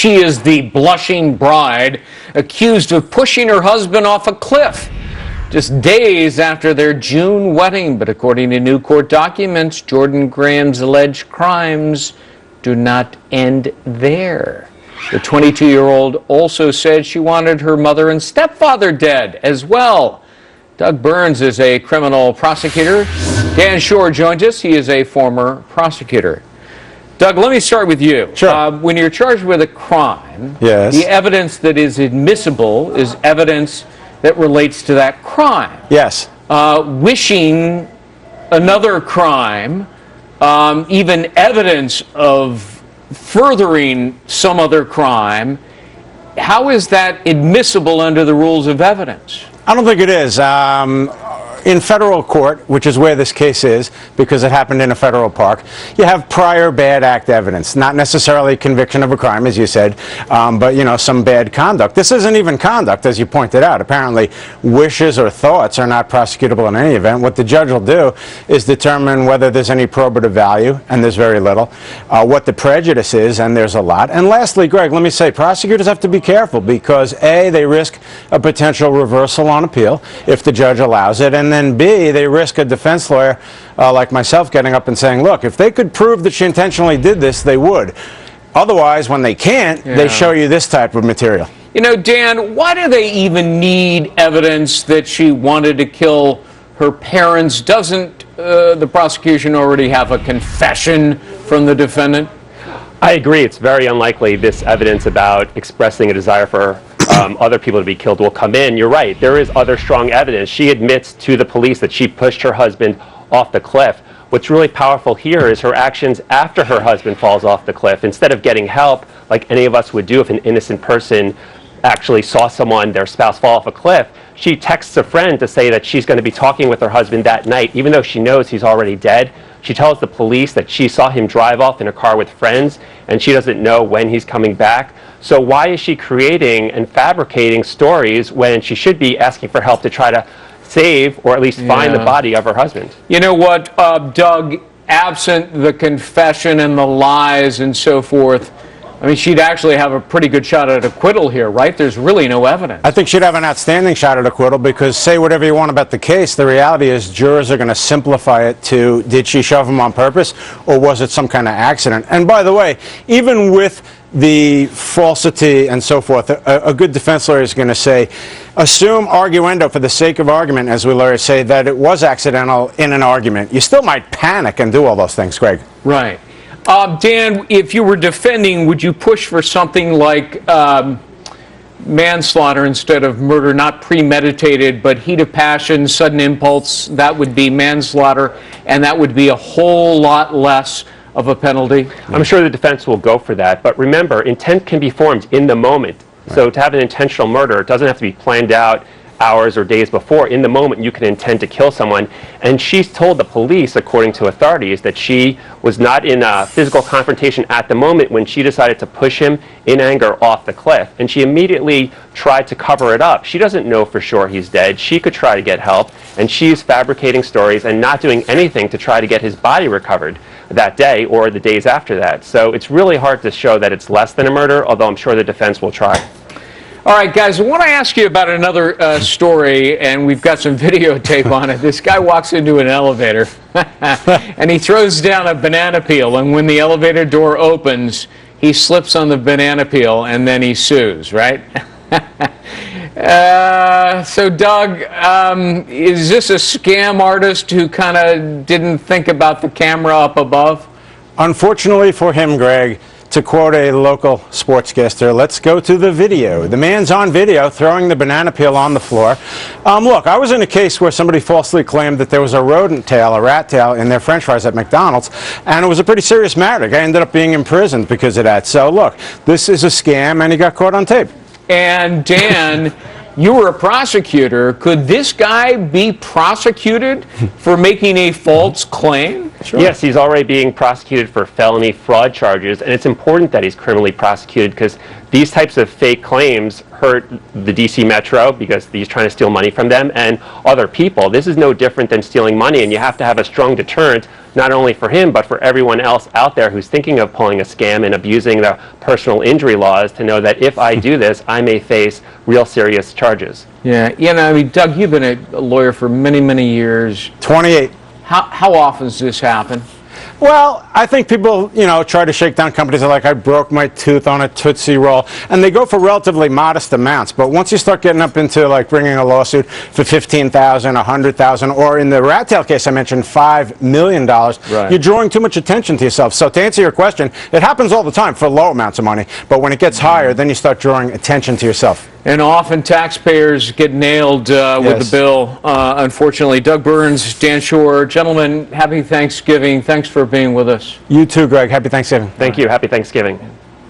She is the blushing bride accused of pushing her husband off a cliff just days after their June wedding. But according to new court documents, Jordan Graham's alleged crimes do not end there. The 22-year-old also said she wanted her mother and stepfather dead as well. Doug Burns is a criminal prosecutor. Dan Schorr joins us. He is a former prosecutor. Doug, let me start with you. Sure. When you're charged with a crime, yes, the evidence that is admissible is evidence that relates to that crime. Yes. Wishing another crime, even evidence of furthering some other crime, how is that admissible under the rules of evidence? I don't think it is. In federal court, which is where this case is, because it happened in a federal park, you have prior bad act evidence. Not necessarily conviction of a crime, as you said, but, you know, some bad conduct. This isn't even conduct, as you pointed out. Apparently, wishes or thoughts are not prosecutable in any event. What the judge will do is determine whether there's any probative value, and there's very little, what the prejudice is, and there's a lot. And lastly, Greg, let me say, prosecutors have to be careful because, A, they risk a potential reversal on appeal if the judge allows it, and then B, they risk a defense lawyer like myself getting up and saying, look, if they could prove that she intentionally did this, they would. Otherwise, when they can't, they show you this type of material. You know, Dan, why do they even need evidence that she wanted to kill her parents? Doesn't the prosecution already have a confession from the defendant? I agree. It's very unlikely this evidence about expressing a desire for other people to be killed will come in. You're right. There is other strong evidence. She admits to the police that she pushed her husband off the cliff. What's really powerful here is her actions after her husband falls off the cliff. Instead of getting help, like any of us would do if an innocent person actually saw someone, their spouse, fall off a cliff, she texts a friend to say that she's going to be talking with her husband that night, even though she knows he's already dead. She tells the police that she saw him drive off in a car with friends, and she doesn't know when he's coming back. So why is she creating and fabricating stories when she should be asking for help to try to save or at least find the body of her husband? You know what, Doug, absent the confession and the lies and so forth, I mean, she'd actually have a pretty good shot at acquittal here, right? There's really no evidence. I think she'd have an outstanding shot at acquittal because say whatever you want about the case, the reality is jurors are going to simplify it to did she shove him on purpose or was it some kind of accident? And by the way, even with the falsity and so forth, a good defense lawyer is going to say, assume arguendo for the sake of argument, as we lawyers say, that it was accidental in an argument. You still might panic and do all those things, Greg. Right. Dan, if you were defending, would you push for something like manslaughter instead of murder, not premeditated, but heat of passion, sudden impulse? That would be manslaughter, and that would be a whole lot less of a penalty? I'm sure the defense will go for that, but remember, intent can be formed in the moment. Right. So to have an intentional murder, it doesn't have to be planned out hours or days before. In the moment, you can intend to kill someone. And she's told the police, according to authorities, that she was not in a physical confrontation at the moment when she decided to push him in anger off the cliff. And she immediately tried to cover it up. She doesn't know for sure he's dead. She could try to get help. And she's fabricating stories and not doing anything to try to get his body recovered that day or the days after that. So it's really hard to show that it's less than a murder, although I'm sure the defense will try. All right, guys, I want to ask you about another story, and we've got some videotape on it. This guy walks into an elevator, and he throws down a banana peel, and when the elevator door opens, he slips on the banana peel, and then he sues, right? So, Doug, is this a scam artist who kind of didn't think about the camera up above? Unfortunately for him, Greg, to quote a local sportscaster, let's go to the video. The man's on video throwing the banana peel on the floor. Look, I was in a case where somebody falsely claimed that there was a rodent tail, a rat tail, in their french fries at McDonald's, and it was a pretty serious matter. The guy ended up being imprisoned because of that. So, look, this is a scam, and he got caught on tape. And, Dan, you were a prosecutor. Could this guy be prosecuted for making a false claim? Sure. Yes, he's already being prosecuted for felony fraud charges, and it's important that he's criminally prosecuted because these types of fake claims hurt the DC Metro because he's trying to steal money from them and other people. This is no different than stealing money, and you have to have a strong deterrent, not only for him, but for everyone else out there who's thinking of pulling a scam and abusing the personal injury laws to know that if I do this, I may face real serious charges. Yeah, I mean, Doug, you've been a lawyer for many, many years. 28. How often does this happen? Well, I think people, try to shake down companies that are like, I broke my tooth on a Tootsie Roll, and they go for relatively modest amounts. But once you start getting up into like bringing a lawsuit for $15,000, $100,000, or in the rat tail case I mentioned, $5 million, you're drawing too much attention to yourself. So to answer your question, it happens all the time for low amounts of money. But when it gets higher, then you start drawing attention to yourself. And often taxpayers get nailed with the bill, unfortunately. Doug Burns, Dan Schorr, gentlemen, happy Thanksgiving. Thanks for being with us. You too, Greg. Happy Thanksgiving. Thank you. Happy Thanksgiving.